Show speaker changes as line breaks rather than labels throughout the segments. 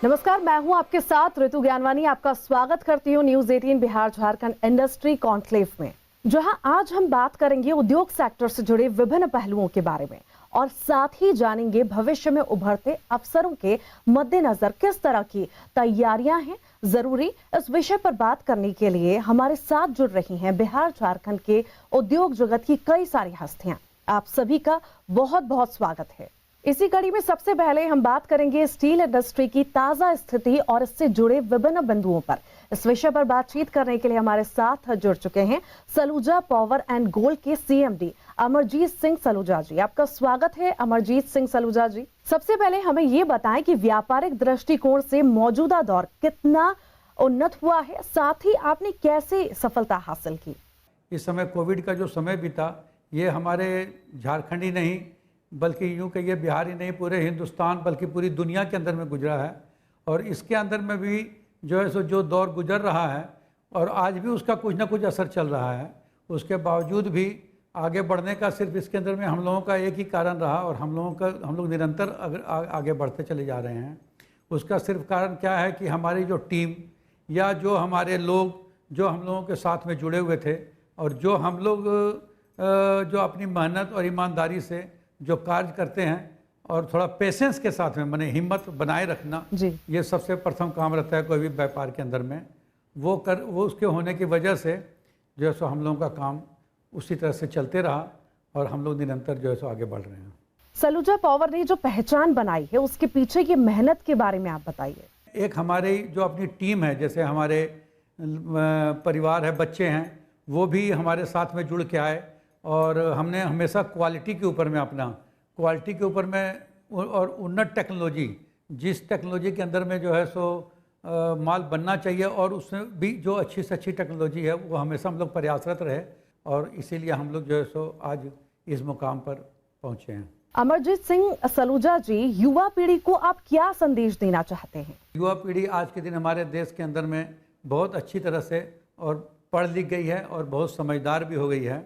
नमस्कार, मैं हूं आपके साथ ऋतु ज्ञानवानी। आपका स्वागत करती हूं news 18 Bihar Jharkhand industry conclave में, जहां आज हम बात करेंगे उद्योग सेक्टर से जुड़े विभिन्न पहलुओं के बारे में और साथ ही जानेंगे भविष्य में उभरते अवसरों के मद्देनजर किस तरह की तैयारियां हैं जरूरी। इस विषय पर बात करने के लिए हमारे साथ जुड़ रही हैं बिहार झारखंड के उद्योग जगत की कई सारी हस्तियां। आप सभी का बहुत बहुत स्वागत है। इसी कड़ी में सबसे पहले हम बात करेंगे स्टील इंडस्ट्री की ताजा स्थिति और इससे जुड़े विभिन्न बिंदुओं पर। इस विषय पर बातचीत करने के लिए हमारे साथ जुड़ चुके हैं सलूजा पावर एंड गोल्ड के सीएमडी अमरजीत सिंह सलूजा जी। आपका स्वागत है अमरजीत सिंह सलूजा जी। सबसे पहले हमें ये बताएं कि व्यापारिक दृष्टिकोण से मौजूदा दौर कितना उन्नत हुआ है, साथ ही आपने कैसे सफलता हासिल की।
इस समय कोविड का जो समय बीता, ये हमारे झारखंड ही नहीं बल्कि यूँ कहिए बिहार ही नहीं, पूरे हिंदुस्तान बल्कि पूरी दुनिया के अंदर में गुजरा है। और इसके अंदर में भी जो है सो जो दौर गुजर रहा है और आज भी उसका कुछ ना कुछ असर चल रहा है, उसके बावजूद भी आगे बढ़ने का सिर्फ इसके अंदर में हम लोगों का एक ही कारण रहा और हम लोग निरंतर अगर आगे बढ़ते चले जा रहे हैं। उसका सिर्फ कारण क्या है कि हमारी जो टीम या जो हमारे लोग जो हम लोगों के साथ में जुड़े हुए थे और जो हम लोग जो अपनी मेहनत और ईमानदारी से जो कार्य करते हैं और थोड़ा पेशेंस के साथ में माने हिम्मत बनाए रखना जी। ये सबसे प्रथम काम रहता है कोई भी व्यापार के अंदर में। वो उसके होने की वजह से जो है सो हम लोगों का काम उसी तरह से चलते रहा और हम लोग निरंतर जो है सो आगे बढ़ रहे हैं।
सलूजा पावर ने जो पहचान बनाई है उसके पीछे की मेहनत के बारे में आप बताइए।
एक हमारी जो अपनी टीम है, जैसे हमारे परिवार है, बच्चे हैं, वो भी हमारे साथ में जुड़ के आए और हमने हमेशा क्वालिटी के ऊपर में और उन्नत टेक्नोलॉजी, जिस टेक्नोलॉजी के अंदर में जो है सो माल बनना चाहिए और उसमें भी जो अच्छी से अच्छी टेक्नोलॉजी है वो हमेशा हम लोग प्रयासरत रहे और इसीलिए हम लोग जो है सो आज इस मुकाम पर पहुँचे हैं।
अमरजीत सिंह सलूजा जी, युवा पीढ़ी को आप क्या संदेश देना चाहते हैं?
युवा पीढ़ी आज के दिन हमारे देश के अंदर में बहुत अच्छी तरह से और पढ़ लिख गई है और बहुत समझदार भी हो गई है,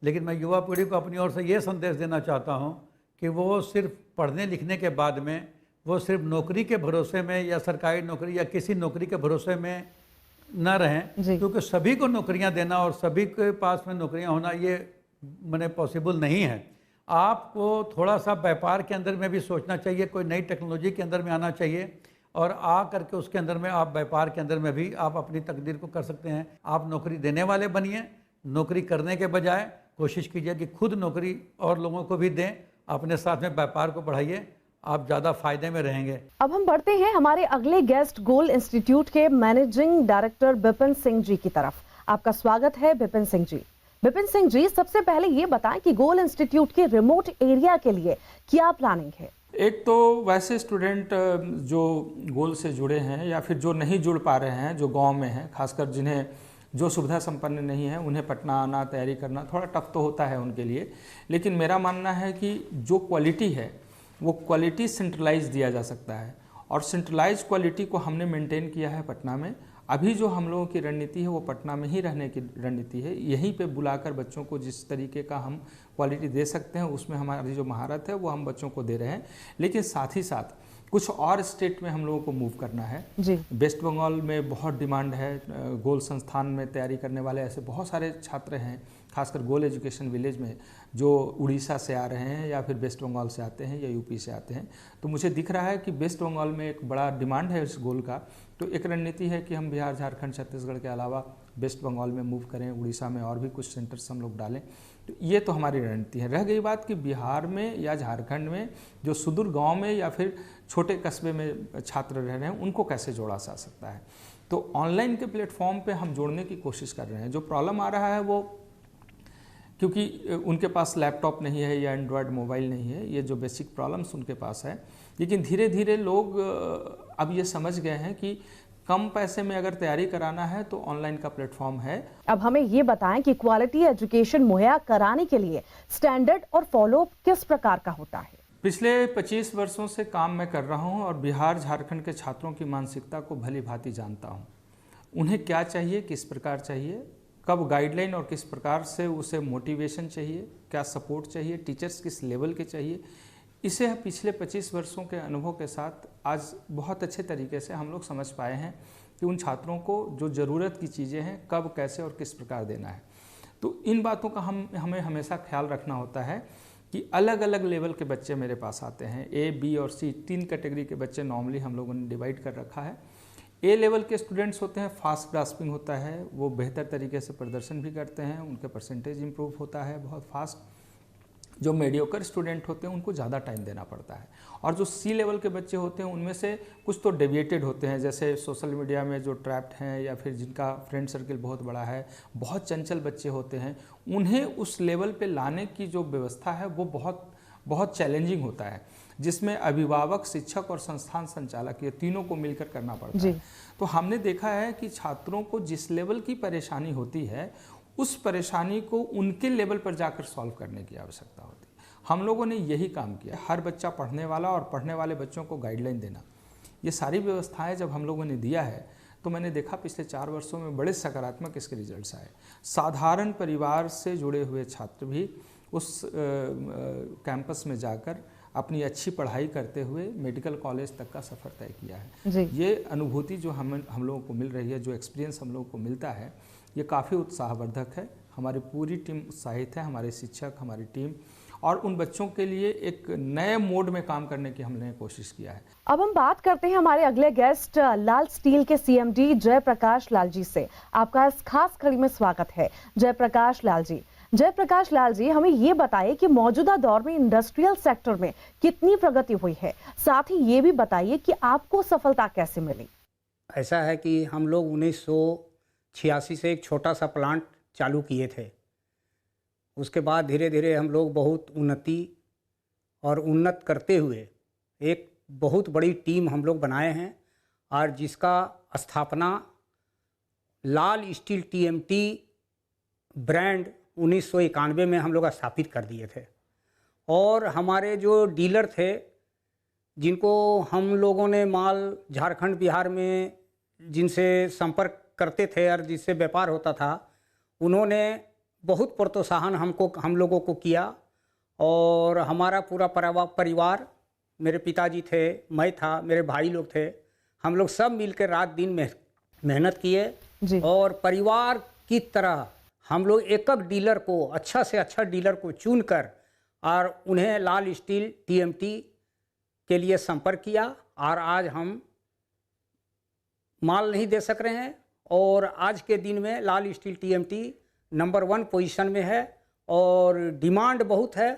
लेकिन मैं युवा पीढ़ी को अपनी ओर से ये संदेश देना चाहता हूँ कि वो सिर्फ पढ़ने लिखने के बाद में वो सिर्फ नौकरी के भरोसे में या सरकारी नौकरी या किसी नौकरी के भरोसे में न रहें, क्योंकि सभी को नौकरियाँ देना और सभी के पास में नौकरियाँ होना ये मैंने पॉसिबल नहीं है। आपको थोड़ा सा व्यापार के अंदर में भी सोचना चाहिए, कोई नई टेक्नोलॉजी के अंदर में आना चाहिए और आ करके उसके अंदर में आप व्यापार के अंदर में भी आप अपनी तकदीर को कर सकते हैं। आप नौकरी देने वाले बनिए, नौकरी करने के बजाय कोशिश कीजिए कि खुद नौकरी और लोगों को भी दें, अपने साथ में व्यापार को बढ़ाइए, आप ज़्यादा फायदे में रहेंगे।
अब हम बढ़ते हैं हमारे अगले गेस्ट गोल इंस्टीट्यूट के मैनेजिंग डायरेक्टर बिपिन सिंह जी की तरफ। आपका स्वागत है बिपिन सिंह जी। बिपिन सिंह जी, सबसे पहले ये बताएं कि गोल इंस्टीट्यूट के रिमोट एरिया के लिए क्या प्लानिंग है?
एक तो वैसे स्टूडेंट जो गोल से जुड़े हैं या फिर जो नहीं जुड़ पा रहे हैं, जो गांव में हैं, खासकर जिन्हें जो सुविधा संपन्न नहीं है, उन्हें पटना आना, तैयारी करना थोड़ा टफ तो होता है उनके लिए। लेकिन मेरा मानना है कि जो क्वालिटी है वो क्वालिटी सेंट्रलाइज दिया जा सकता है और सेंट्रलाइज क्वालिटी को हमने मेंटेन किया है पटना में। अभी जो हम लोगों की रणनीति है वो पटना में ही रहने की रणनीति है। यहीं पे बुलाकर बच्चों को जिस तरीके का हम क्वालिटी दे सकते हैं उसमें हमारी जो महारत है वो हम बच्चों को दे रहे हैं। लेकिन साथ ही साथ कुछ और स्टेट में हम लोगों को मूव करना है जी। वेस्ट बंगाल में बहुत डिमांड है, गोल संस्थान में तैयारी करने वाले ऐसे बहुत सारे छात्र हैं, खासकर गोल एजुकेशन विलेज में, जो उड़ीसा से आ रहे हैं या फिर वेस्ट बंगाल से आते हैं या यूपी से आते हैं। तो मुझे दिख रहा है कि वेस्ट बंगाल में एक बड़ा डिमांड है इस गोल का। तो एक रणनीति है कि हम बिहार, झारखंड, छत्तीसगढ़ के अलावा वेस्ट बंगाल में मूव करें, उड़ीसा में और भी कुछ सेंटर्स हम लोग डालें। तो ये तो हमारी रणनीति है। रह गई बात कि बिहार में या झारखंड में जो सुदूर गांव में या फिर छोटे कस्बे में छात्र रह रहे हैं उनको कैसे जोड़ा जा सकता है। तो ऑनलाइन के प्लेटफॉर्म पे हम जोड़ने की कोशिश कर रहे हैं। जो प्रॉब्लम आ रहा है वो क्योंकि उनके पास लैपटॉप नहीं है या एंड्रॉयड मोबाइल नहीं है, ये जो बेसिक प्रॉब्लम्स उनके पास है। लेकिन धीरे धीरे लोग अब ये समझ गए हैं कि कम पैसे में अगर तैयारी कराना है तो ऑनलाइन का प्लेटफॉर्म है।
अब हमें ये बताएं कि क्वालिटी एजुकेशन मुहैया कराने के लिए स्टैंडर्ड और फॉलोअप किस प्रकार का होता है?
पिछले 25 वर्षों से काम मैं कर रहा हूं और बिहार, झारखंड के छात्रों की मानसिकता को भली भांति जानता हूं। उन्हें क्या चाहिए, किस प्रकार चाहिए, कब गाइडलाइन और किस प्रकार से उसे मोटिवेशन चाहिए, क्या सपोर्ट चाहिए, टीचर्स किस लेवल के चाहिए, इसे पिछले 25 वर्षों के अनुभव के साथ आज बहुत अच्छे तरीके से हम लोग समझ पाए हैं कि उन छात्रों को जो ज़रूरत की चीज़ें हैं कब, कैसे और किस प्रकार देना है। तो इन बातों का हमें हमेशा ख्याल रखना होता है कि अलग अलग लेवल के बच्चे मेरे पास आते हैं। ए, बी और सी 3 कैटेगरी के बच्चे नॉर्मली हम लोगों ने डिवाइड कर रखा है। ए लेवल के स्टूडेंट्स होते हैं, फास्ट ग्रास्पिंग होता है, वो बेहतर तरीके से प्रदर्शन भी करते हैं, उनके परसेंटेज इंप्रूव होता है बहुत फास्ट। जो मीडियोकर स्टूडेंट होते हैं उनको ज़्यादा टाइम देना पड़ता है। और जो सी लेवल के बच्चे होते हैं उनमें से कुछ तो डेविएटेड होते हैं, जैसे सोशल मीडिया में जो ट्रैप्ड हैं या फिर जिनका फ्रेंड सर्किल बहुत बड़ा है, बहुत चंचल बच्चे होते हैं, उन्हें उस लेवल पे लाने की जो व्यवस्था है वो बहुत चैलेंजिंग होता है, जिसमें अभिभावक, शिक्षक और संस्थान संचालक ये तीनों को मिलकर करना पड़ता है। तो हमने देखा है कि छात्रों को जिस लेवल की परेशानी होती है उस परेशानी को उनके लेवल पर जाकर सॉल्व करने की आवश्यकता होती है। हम लोगों ने यही काम किया, हर बच्चा पढ़ने वाला और पढ़ने वाले बच्चों को गाइडलाइन देना, ये सारी व्यवस्थाएं जब हम लोगों ने दिया है तो मैंने देखा पिछले 4 वर्षों में बड़े सकारात्मक इसके रिजल्ट्स आए। साधारण परिवार से जुड़े हुए छात्र भी उस कैंपस में जाकर अपनी अच्छी पढ़ाई करते हुए मेडिकल कॉलेज तक का सफ़र तय किया है। ये अनुभूति जो हम लोगों को मिल रही है, जो एक्सपीरियंस हम लोगों को मिलता है, ये काफ़ी उत्साहवर्धक है। हमारी पूरी टीम उत्साहित है, हमारे शिक्षक, हमारी टीम, और उन बच्चों के लिए एक नए मोड में काम करने की हमने कोशिश किया है।
अब हम बात करते हैं हमारे अगले गेस्ट लाल स्टील के सीएमडी जयप्रकाश लाल जी से। आपका इस खास कड़ी में स्वागत है जयप्रकाश लाल जी। जयप्रकाश लाल जी, हमें ये बताइए कि मौजूदा दौर में इंडस्ट्रियल सेक्टर में कितनी प्रगति हुई है, साथ ही ये भी बताइए कि आपको सफलता कैसे मिली।
ऐसा है कि हम लोग 1986 से एक छोटा सा प्लांट चालू किए थे। उसके बाद धीरे धीरे हम लोग बहुत उन्नति और उन्नत करते हुए एक बहुत बड़ी टीम हम लोग बनाए हैं, और जिसका स्थापना लाल स्टील टीएमटी ब्रांड 1991 में हम लोग स्थापित कर दिए थे। और हमारे जो डीलर थे, जिनको हम लोगों ने माल झारखंड, बिहार में जिनसे संपर्क करते थे और जिससे व्यापार होता था, उन्होंने बहुत प्रोत्साहन हम लोगों को किया। और हमारा पूरा परिवार, मेरे पिताजी थे, मैं था, मेरे भाई लोग थे, हम लोग सब मिलकर रात दिन मेहनत किए और परिवार की तरह हम लोग एक डीलर को, अच्छा से अच्छा डीलर को चुनकर और उन्हें लाल स्टील टीएमटी के लिए संपर्क किया। और आज हम माल नहीं दे सक रहे हैं, और आज के दिन में लाल स्टील टीएमटी नंबर 1 पोजीशन में है, और डिमांड बहुत है,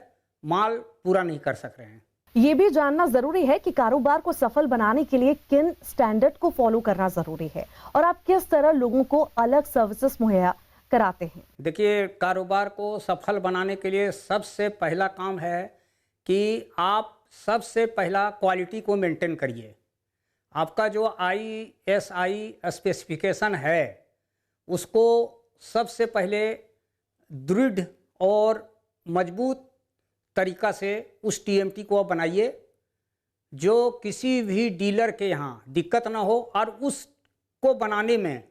माल पूरा नहीं कर सक रहे हैं।
ये भी जानना जरूरी है कि कारोबार को सफल बनाने के लिए किन स्टैंडर्ड को फॉलो करना जरूरी है, और आप किस तरह लोगों को अलग सर्विसेज मुहैया कराते हैं। देखिए,
कारोबार को सफल बनाने के लिए सबसे पहला काम है कि आप सबसे पहला क्वालिटी को मेंटेन करिए। आपका जो ISI स्पेसिफिकेशन है, उसको सबसे पहले दृढ़ और मजबूत तरीका से उस टीएमटी को आप बनाइए, जो किसी भी डीलर के यहाँ दिक्कत ना हो। और उसको बनाने में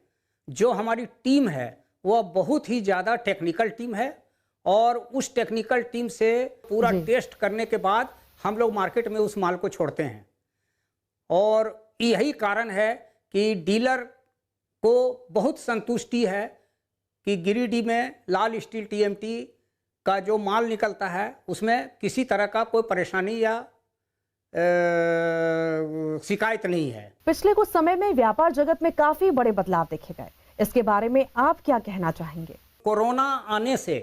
जो हमारी टीम है वह बहुत ही ज़्यादा टेक्निकल टीम है, और उस टेक्निकल टीम से पूरा टेस्ट करने के बाद हम लोग मार्केट में उस माल को छोड़ते हैं। और यही कारण है कि डीलर को बहुत संतुष्टि है कि गिरिडीह में लाल स्टील टीएमटी का जो माल निकलता है उसमें किसी तरह का कोई परेशानी या शिकायत नहीं है। पिछले कुछ समय में व्यापार जगत में काफी बड़े बदलाव देखे गए, इसके बारे में आप क्या कहना चाहेंगे? कोरोना आने से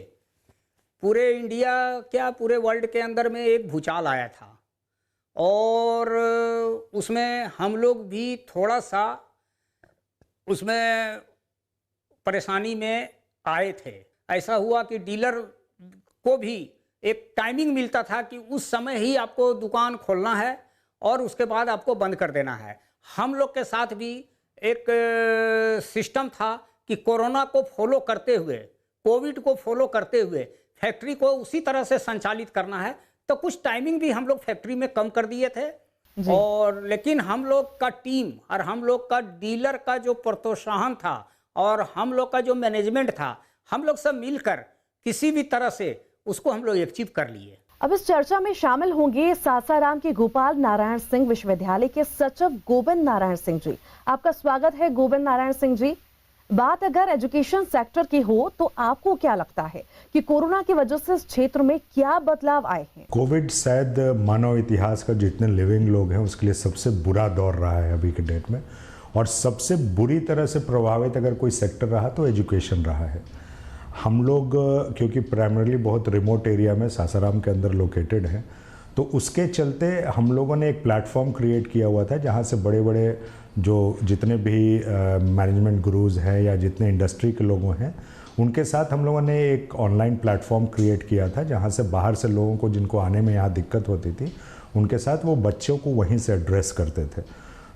पूरे इंडिया, क्या पूरे वर्ल्ड के अंदर में एक भूचाल आया था, और उसमें हम लोग भी थोड़ा सा उसमें परेशानी में आए थे। ऐसा हुआ कि डीलर को भी एक टाइमिंग मिलता था कि उस समय ही आपको दुकान खोलना है और उसके बाद आपको बंद कर देना है। हम लोग के साथ भी एक सिस्टम था कि कोरोना को फॉलो करते हुए, कोविड को फॉलो करते हुए फैक्ट्री को उसी तरह से संचालित करना है। तो कुछ टाइमिंग भी हम लोग फैक्ट्री में कम कर दिए थे, और लेकिन हम लोग का टीम और हम लोग का डीलर का जो प्रोत्साहन था और हम लोग का जो मैनेजमेंट था, हम लोग सब मिलकर किसी भी तरह से उसको हम लोग अचीव कर लिए।
अब इस चर्चा में शामिल होंगे सासाराम के गोपाल नारायण सिंह विश्वविद्यालय के सचिव गोविंद नारायण सिंह जी। आपका स्वागत है गोविंद नारायण सिंह जी। बात अगर एजुकेशन सेक्टर की हो तो आपको क्या लगता है कि कोरोना की वजह से इस क्षेत्र में क्या बदलाव आए हैं?
कोविड शायद मानव इतिहास का जितने लिविंग लोग हैं उसके लिए सबसे बुरा दौर रहा है अभी के डेट में, और सबसे बुरी तरह से प्रभावित अगर कोई सेक्टर रहा तो एजुकेशन रहा है। हम लोग क्योंकि प्राइमरीली बहुत रिमोट एरिया में सासाराम के अंदर लोकेटेड हैं, तो उसके चलते हम लोगों ने एक प्लेटफॉर्म क्रिएट किया हुआ था जहाँ से बड़े बड़े जो जितने भी मैनेजमेंट गुरुज हैं या जितने इंडस्ट्री के लोगों हैं उनके साथ हम लोगों ने एक ऑनलाइन प्लेटफॉर्म क्रिएट किया था जहाँ से बाहर से लोगों को जिनको आने में यहाँ दिक्कत होती थी उनके साथ वो बच्चों को वहीं से एड्रेस करते थे।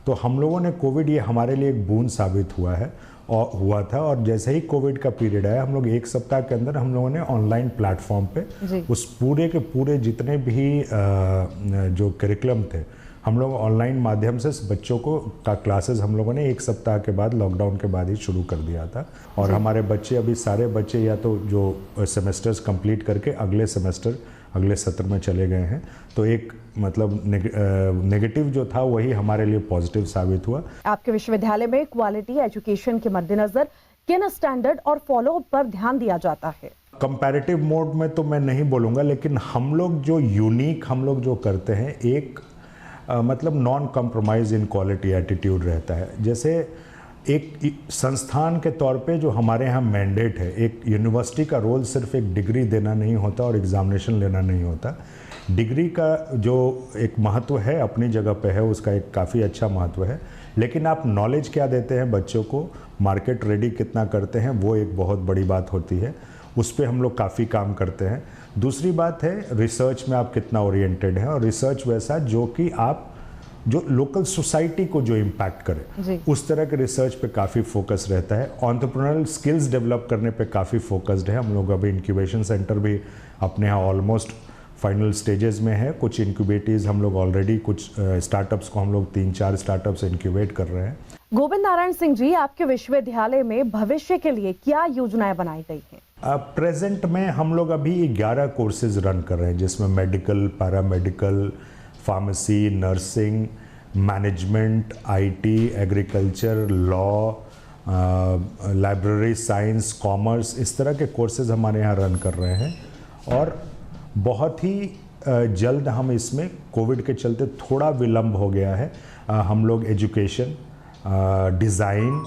तो हम लोगों ने कोविड ये हमारे लिए एक बूंद साबित हुआ था, और जैसे ही कोविड का पीरियड आया हम लोग एक सप्ताह के अंदर हम लोगों ने ऑनलाइन प्लेटफॉर्म पे उस पूरे के पूरे जितने भी जो करिकुलम थे हम लोग ऑनलाइन माध्यम से बच्चों को का क्लासेस हम लोगों ने एक सप्ताह के बाद लॉकडाउन के बाद ही शुरू कर दिया था। और हमारे बच्चे अभी सारे बच्चे या तो जो सेमेस्टर्स कंप्लीट करके अगले सत्र में चले गए हैं, तो एक मतलब नेगेटिव जो था वही हमारे लिए पॉजिटिव साबित हुआ।
आपके विश्वविद्यालय में क्वालिटी एजुकेशन के मद्देनजर किन स्टैंडर्ड और फॉलोअप पर ध्यान दिया जाता है?
कंपैरेटिव मोड में तो मैं नहीं बोलूँगा, लेकिन हम लोग जो करते हैं एक मतलब non compromise in quality attitude रहता है। जैसे एक संस्थान के तौर पे जो हमारे यहाँ मैंडेट है, एक यूनिवर्सिटी का रोल सिर्फ एक डिग्री देना नहीं होता और एग्जामिनेशन लेना नहीं होता। डिग्री का जो एक महत्व है अपनी जगह पे है, उसका एक काफ़ी अच्छा महत्व है, लेकिन आप नॉलेज क्या देते हैं बच्चों को, मार्केट रेडी कितना करते हैं, वो एक बहुत बड़ी बात होती है। उस पर हम लोग काफ़ी काम करते हैं। दूसरी बात है रिसर्च में आप कितना ओरिएंटेड हैं, और रिसर्च वैसा जो कि आप जो लोकल सोसाइटी को जो इम्पैक्ट करे उस तरह के रिसर्च पे काफ़ी फोकस रहता है। एंटरप्रेन्योरल स्किल्स डेवलप करने पे काफ़ी फोकस्ड है। हम लोग अभी इंक्यूबेशन सेंटर भी अपने यहाँ ऑलमोस्ट फाइनल स्टेजेस में है। कुछ इंक्यूबेटीज हम लोग ऑलरेडी कुछ स्टार्टअप्स को हम लोग 3-4 स्टार्टअप्स इंक्यूबेट कर रहे हैं।
गोविंद नारायण सिंह जी, आपके विश्वविद्यालय में भविष्य के लिए क्या योजनाएं बनाई गई हैं?
प्रेजेंट में हम लोग अभी 11 कोर्सेज रन कर रहे हैं, जिसमें medical, paramedical, pharmacy, nursing, management, IT, agriculture, law, library science, commerce, इस तरह के कोर्सेज हमारे यहाँ रन कर रहे हैं। और बहुत ही जल्द हम इसमें कोविड के चलते थोड़ा विलम्ब हो गया है, हम लोग एजुकेशन, डिज़ाइन,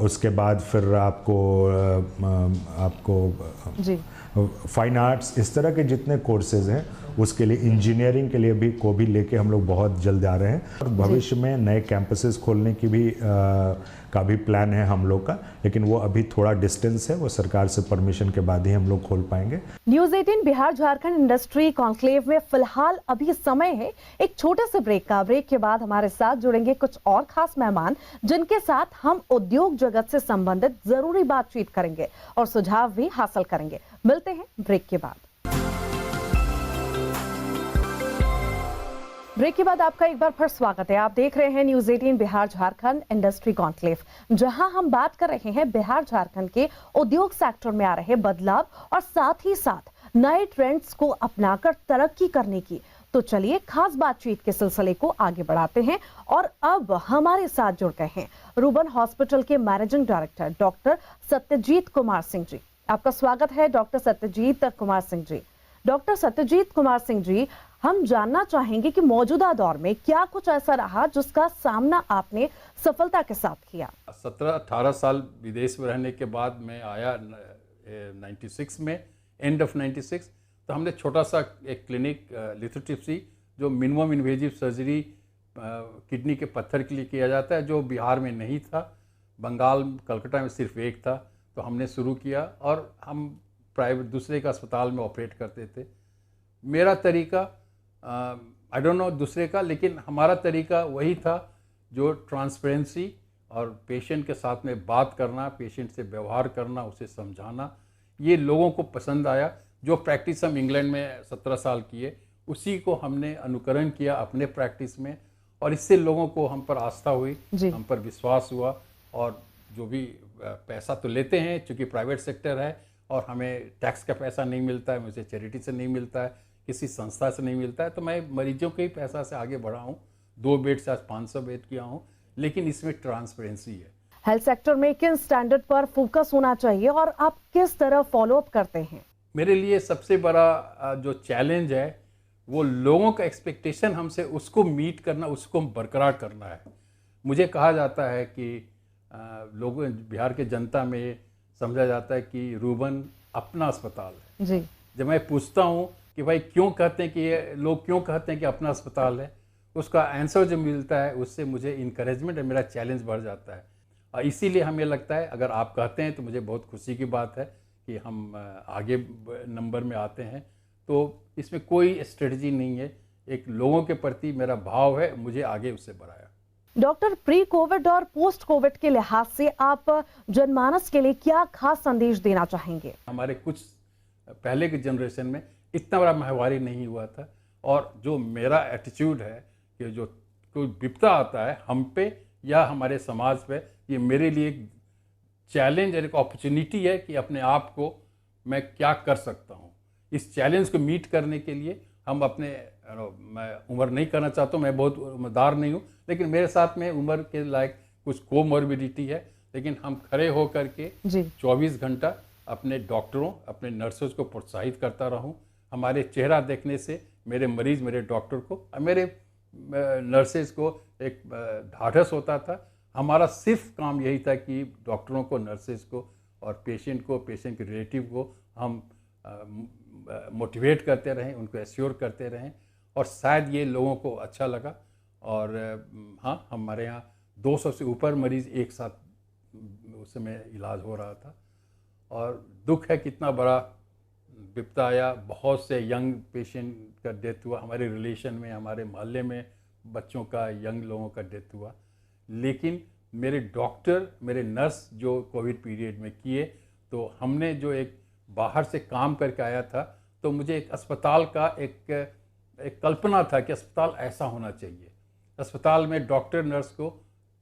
उसके बाद फिर आपको फाइन आर्ट्स, इस तरह के जितने कोर्सेज हैं उसके लिए इंजीनियरिंग के लिए भी लेके हम लोग बहुत जल्द आ रहे हैं। और भविष्य में नए कैंपसेस खोलने की भी का भी प्लान है हम लोग का, लेकिन वो अभी थोड़ा डिस्टेंस है, वो सरकार से परमिशन के बाद ही हम लोग खोल पाएंगे।
News 18 Bihar Jharkhand industry conclave में फिलहाल अभी समय है एक छोटे से ब्रेक का। ब्रेक के बाद हमारे साथ जुड़ेंगे कुछ और खास मेहमान, जिनके साथ हम उद्योग जगत से संबंधित जरूरी बातचीत करेंगे और सुझाव भी हासिल करेंगे। मिलते हैं ब्रेक के बाद। ब्रेक के बाद आपका एक बार फिर स्वागत है। आप देख रहे हैं news 18 Bihar Jharkhand industry conclave, जहां हम बात कर रहे हैं बिहार झारखंड के उद्योग सेक्टर में आ रहे बदलाव और साथ ही साथ नए ट्रेंड्स को अपनाकर तरक्की करने की। तो चलिए खास बातचीत के सिलसिले को आगे बढ़ाते हैं और अब हमारे साथ जुड़ गए हैं रूबन हॉस्पिटल के managing director doctor Satyajit Kumar Singh ji. आपका स्वागत है डॉक्टर सत्यजीत कुमार सिंह जी। डॉक्टर सत्यजीत कुमार सिंह जी, हम जानना चाहेंगे कि मौजूदा दौर में क्या कुछ ऐसा रहा जिसका सामना आपने सफलता के साथ किया?
17-18 साल विदेश में रहने के बाद मैं आया 96 में, एंड ऑफ 96। तो हमने छोटा सा एक क्लिनिक लिथोट्रिप्सी, जो मिनिमम इन्वेजिव सर्जरी किडनी के पत्थर के लिए किया जाता है, जो बिहार में नहीं था, बंगाल कलकत्ता में सिर्फ एक था, तो हमने शुरू किया और हम प्राइवेट दूसरे का अस्पताल में ऑपरेट करते थे। मेरा तरीका आई डोंट नो दूसरे का, लेकिन हमारा तरीका वही था जो ट्रांसपेरेंसी और पेशेंट के साथ में बात करना, पेशेंट से व्यवहार करना, उसे समझाना, ये लोगों को पसंद आया। जो प्रैक्टिस हम इंग्लैंड में 17 साल किए, उसी को हमने अनुकरण किया अपने प्रैक्टिस में, और इससे लोगों को हम पर आस्था हुई, हम पर विश्वास हुआ। और जो भी पैसा तो लेते हैं, चूँकि प्राइवेट सेक्टर है, और हमें टैक्स का पैसा नहीं मिलता है, मुझे चैरिटी से नहीं मिलता है, किसी संस्था से नहीं मिलता है, तो मैं मरीजों के ही पैसा से आगे बढ़ा हूँ। 2 बेड से आज 500 बेड किया हूँ, लेकिन इसमें ट्रांसपेरेंसी है।
हेल्थ सेक्टर में किन स्टैंडर्ड पर फोकस होना चाहिए और आप किस तरह फॉलोअप करते हैं?
मेरे लिए सबसे बड़ा जो चैलेंज है वो लोगों का एक्सपेक्टेशन हमसे, उसको मीट करना, उसको बरकरार करना है। मुझे कहा जाता है कि लोगों, बिहार के जनता में समझा जाता है कि रूबन अपना अस्पताल है।
जी।
जब मैं पूछता हूँ कि भाई क्यों कहते हैं कि ये लोग क्यों कहते हैं कि अपना अस्पताल है, उसका आंसर जो मिलता है उससे मुझे इंकरेजमेंट है, मेरा चैलेंज बढ़ जाता है। और इसीलिए हमें लगता है अगर आप कहते हैं तो मुझे बहुत खुशी की बात है कि हम आगे नंबर में आते हैं। तो इसमें कोई स्ट्रेटजी नहीं है, एक लोगों के प्रति मेरा भाव है, मुझे आगे उससे बढ़ाया।
डॉक्टर, प्री कोविड और पोस्ट कोविड के लिहाज से आप जनमानस के लिए क्या खास संदेश देना चाहेंगे?
हमारे कुछ पहले के जनरेशन में इतना बड़ा महामारी नहीं हुआ था, और जो मेरा एटीट्यूड है कि जो कोई विपदा आता है हम पे या हमारे समाज पे, ये मेरे लिए एक चैलेंज और एक अपॉर्चुनिटी है कि अपने आप को मैं क्या कर सकता हूँ। इस चैलेंज को मीट करने के लिए हम अपने, मैं उम्र नहीं करना चाहता हूँ, मैं बहुत उम्रदार नहीं हूँ, लेकिन मेरे साथ में उम्र के लायक कुछ कोमॉर्बिडिटी है, लेकिन हम खड़े होकर के 24 घंटा अपने डॉक्टरों, अपने नर्सेज को प्रोत्साहित करता रहूं। हमारे चेहरा देखने से मेरे मरीज, मेरे डॉक्टर को, मेरे नर्सेज को एक ढाढ़स होता था। हमारा सिर्फ काम यही था कि डॉक्टरों को, नर्सेज को और पेशेंट को, पेशेंट के रिलेटिव को हम मोटिवेट करते रहें, उनको एश्योर करते रहें, और शायद ये लोगों को अच्छा लगा। और हाँ, हमारे यहाँ 200 से ऊपर मरीज़ एक साथ उस समय इलाज हो रहा था। और दुख है कितना बड़ा विपदा आया, बहुत से यंग पेशेंट का डेथ हुआ, हमारे रिलेशन में, हमारे मोहल्ले में बच्चों का, यंग लोगों का डेथ हुआ। लेकिन मेरे डॉक्टर, मेरे नर्स जो कोविड पीरियड में किए, तो हमने जो एक बाहर से काम करके आया था, तो मुझे एक अस्पताल का एक कल्पना था कि अस्पताल ऐसा होना चाहिए, अस्पताल में डॉक्टर नर्स को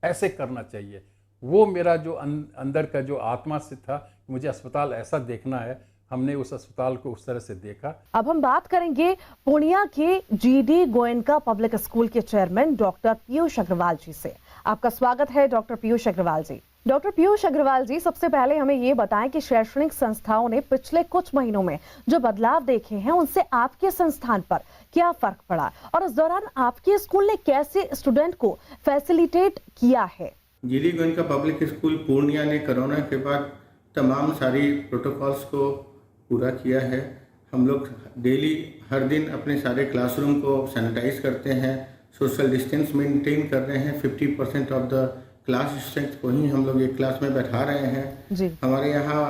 ऐसे करना चाहिए। वो मेरा जो अंदर का जो आत्मा से था, मुझे अस्पताल ऐसा देखना है, हमने उस अस्पताल को उस तरह से देखा।
अब हम बात करेंगे पूर्णिया के जीडी गोयनका पब्लिक स्कूल के चेयरमैन डॉक्टर पीयूष अग्रवाल जी से। आपका स्वागत है डॉक्टर पीयूष अग्रवाल जी। डॉक्टर पीयूष अग्रवाल जी, सबसे पहले हमें ये बताएं कि शैक्षणिक संस्थाओं ने पिछले कुछ महीनों में जो बदलाव देखे हैं, उनसे आपके संस्थान पर क्या फर्क पड़ा, और इस दौरान आपके स्कूल ने कैसे स्टूडेंट को फैसिलिटेट किया है?
GD Goenka public school Purnia ने कोरोना के बाद तमाम सारी प्रोटोकॉल्स को पूरा किया है। हम लोग डेली, हर दिन अपने सारे क्लासरूम को सैनिटाइज करते हैं, सोशल डिस्टेंस मेंटेन कर रहे हैं। 50% ऑफ द क्लास स्ट्रेंथ को ही हम लोग एक क्लास में बैठा रहे हैं जी। हमारे यहाँ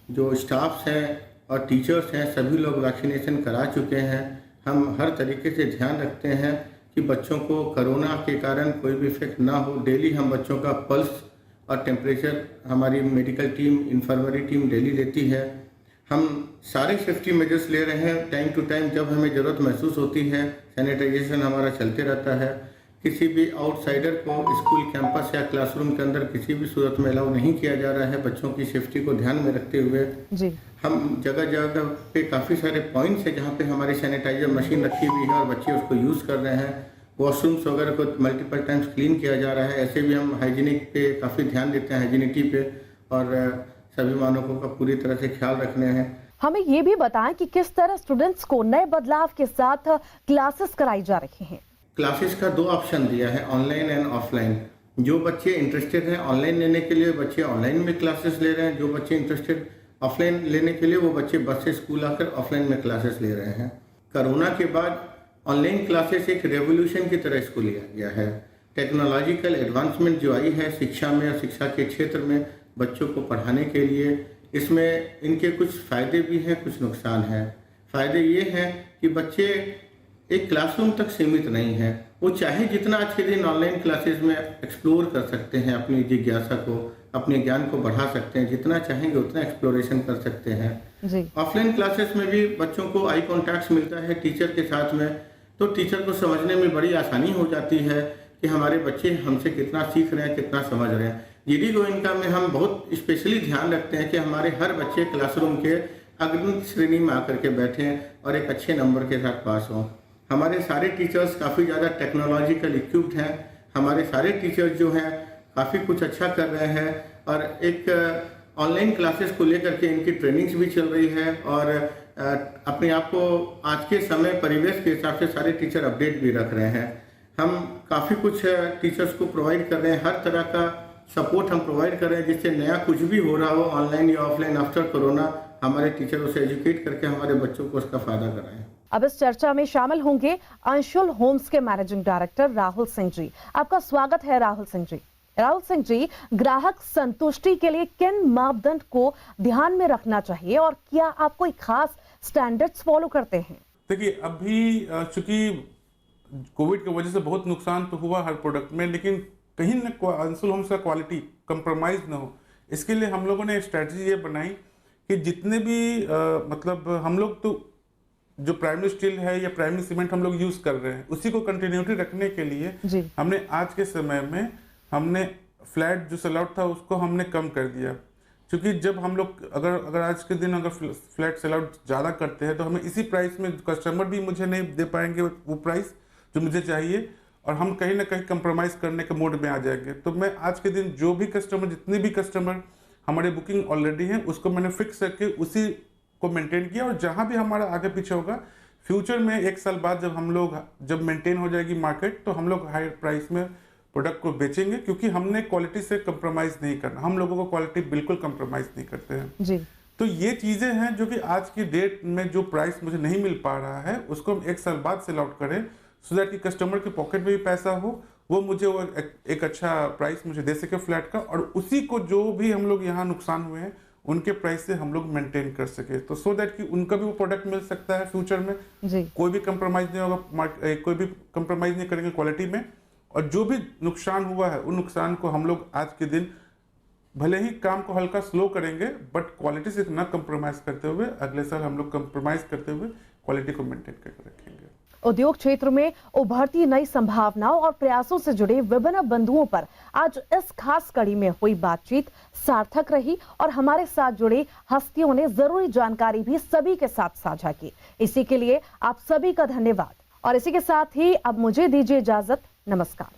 जो स्टाफ्स हैं और टीचर्स हैं, सभी लोग वैक्सीनेशन करा चुके हैं। हम हर तरीके से ध्यान रखते हैं कि बच्चों को कोरोना के कारण कोई भी इफेक्ट ना हो। डेली हम बच्चों का पल्स और टेम्परेचर हमारी medical team, infirmary team daily लेती है। हम सारे सेफ्टी मेजर्स ले रहे हैं टाइम टू टाइम। जब हमें ज़रूरत महसूस होती है, सैनिटाइजेशन हमारा चलते रहता है। किसी भी आउटसाइडर को स्कूल कैंपस या क्लासरूम के अंदर किसी भी सूरत में अलाउ नहीं किया जा रहा है। बच्चों की सेफ्टी को ध्यान में रखते हुए जी। हम जगह जगह पे काफ़ी सारे पॉइंट्स हैं जहाँ पे हमारी सैनिटाइजर मशीन रखी हुई है और बच्चे उसको यूज़ कर रहे हैं। वॉशरूम्स वगैरह को मल्टीपल टाइम्स क्लीन किया जा रहा है। ऐसे भी हम हाइजीनिक पे काफ़ी ध्यान देते हैं, हाइजीनिटी पे, और सभी मानकों का पूरी तरह से ख्याल रखने हैं।
हमें ये भी बताएं कि किस तरह स्टूडेंट्स को नए बदलाव के साथ क्लासेस कराई जा रही हैं।
क्लासेस का 2 ऑप्शन दिया है, ऑनलाइन एंड ऑफलाइन। जो बच्चे इंटरेस्टेड हैं ऑनलाइन लेने के लिए, बच्चे ऑनलाइन में क्लासेस ले रहे हैं। जो बच्चे इंटरेस्टेड ऑफलाइन लेने के लिए, वो बच्चे बस से स्कूल आकर ऑफलाइन में क्लासेस ले रहे हैं। कोरोना के बाद ऑनलाइन क्लासेस एक रेवोल्यूशन की तरह इसको लिया गया है। टेक्नोलॉजिकल एडवांसमेंट जो आई है शिक्षा में और शिक्षा के क्षेत्र में बच्चों को पढ़ाने के लिए, इसमें इनके कुछ फ़ायदे भी हैं, कुछ नुकसान हैं। फ़ायदे ये हैं कि बच्चे एक क्लासरूम तक सीमित नहीं हैं, वो चाहे जितना आज के दिन ऑनलाइन क्लासेस में एक्सप्लोर कर सकते हैं, अपनी जिज्ञासा को, अपने ज्ञान को बढ़ा सकते हैं। जितना चाहेंगे उतना एक्सप्लोरेशन कर सकते हैं जी। ऑफलाइन क्लासेस में भी बच्चों को आई कॉन्टैक्ट मिलता है टीचर के साथ में, तो टीचर को समझने में बड़ी आसानी हो जाती है कि हमारे बच्चे हमसे कितना सीख रहे हैं, कितना समझ रहे हैं। जीडी गोयनका में हम बहुत स्पेशली ध्यान रखते हैं कि हमारे हर बच्चे क्लासरूम के अग्रिम श्रेणी में आकर के बैठें और एक अच्छे नंबर के साथ पास हों। हमारे सारे टीचर्स काफ़ी ज़्यादा टेक्नोलॉजिकल इक्विप्ड हैं। हमारे सारे टीचर्स जो हैं काफ़ी कुछ अच्छा कर रहे हैं और एक ऑनलाइन क्लासेस को लेकर के इनकी ट्रेनिंग्स भी चल रही है और अपने आप को आज के समय परिवेश के हिसाब से सारे टीचर अपडेट भी रख रहे हैं। हम काफ़ी कुछ टीचर्स को प्रोवाइड कर रहे हैं, हर तरह का सपोर्ट हम प्रोवाइड कर रहे हैं जिससे नया कुछ भी हो रहा हो ऑनलाइन या ऑफलाइन आफ्टर कोरोना हमारे टीचर उसे एजुकेट करके हमारे बच्चों को उसका फायदा कराएं।
अब इस चर्चा में शामिल होंगे अंशुल होम्स के मैनेजिंग डायरेक्टर राहुल सिंह जी। आपका स्वागत है राहुल सिंह जी। राहुल सिंह जी, ग्राहक संतुष्टि के लिए किन मापदंड को ध्यान में रखना चाहिए और क्या आप कोई खास स्टैंडर्ड्स फॉलो करते हैं?
देखिए, अभी चूंकि कोविड की वजह से बहुत नुकसान तो हुआ हर प्रोडक्ट में, लेकिन कहीं न अंशुल होम्स का क्वालिटी कंप्रोमाइज ना हो, इसके लिए हम लोगों ने एक स्ट्रैटेजी ये बनाई कि जितने भी मतलब हम लोग तो जो प्राइमरी स्टील है या प्राइमरी सीमेंट हम लोग यूज कर रहे हैं उसी को कंटिन्यूटी रखने के लिए हमने आज के समय में हमने फ्लैट जो सेल आउट था उसको हमने कम कर दिया। क्योंकि जब हम लोग अगर आज के दिन अगर फ्लैट सेल आउट ज़्यादा करते हैं तो हमें इसी प्राइस में कस्टमर भी मुझे नहीं दे पाएंगे वो प्राइस जो मुझे चाहिए और हम कहीं ना कहीं कंप्रोमाइज़ करने के मोड में आ जाएंगे। तो मैं आज के दिन जो भी कस्टमर जितने भी कस्टमर हमारे बुकिंग ऑलरेडी हैं उसको मैंने फिक्स करके उसी को मेंटेन किया और जहां भी हमारा आगे पीछे होगा फ्यूचर में 1 साल बाद जब मेंटेन हो जाएगी मार्केट तो हम लोग हाई प्राइस में प्रोडक्ट को बेचेंगे, क्योंकि हमने क्वालिटी से कंप्रोमाइज नहीं करना। हम लोगों को क्वालिटी बिल्कुल कंप्रोमाइज नहीं करते हैं
जी।
तो ये चीजें हैं जो कि आज की डेट में जो प्राइस मुझे नहीं मिल पा रहा है उसको हम 1 साल बाद सेल आउट करें सो दैट कि कस्टमर के पॉकेट में भी पैसा हो, वो मुझे वो एक अच्छा प्राइस मुझे दे सके फ्लैट का और उसी को जो भी हम लोग यहाँ नुकसान हुए हैं उनके प्राइस से हम लोग मेंटेन कर सके, तो सो दैट कि उनका भी वो प्रोडक्ट मिल सकता है फ्यूचर में जी। कोई भी कंप्रोमाइज नहीं होगा, कोई भी कंप्रोमाइज नहीं करेंगे क्वालिटी में और जो भी नुकसान हुआ है उन नुकसान को हम लोग आज के दिन भले ही काम को हल्का स्लो करेंगे बट क्वालिटी से न कंप्रोमाइज करते हुए अगले साल हम लोग कंप्रोमाइज करते हुए क्वालिटी को मेंटेन करके रखेंगे।
उद्योग क्षेत्र में उभरती नई संभावनाओं और प्रयासों से जुड़े विभिन्न बिंदुओं पर आज इस खास कड़ी में हुई बातचीत सार्थक रही और हमारे साथ जुड़े हस्तियों ने जरूरी जानकारी भी सभी के साथ साझा की। इसी के लिए आप सभी का धन्यवाद और इसी के साथ ही अब मुझे दीजिए इजाजत। नमस्कार।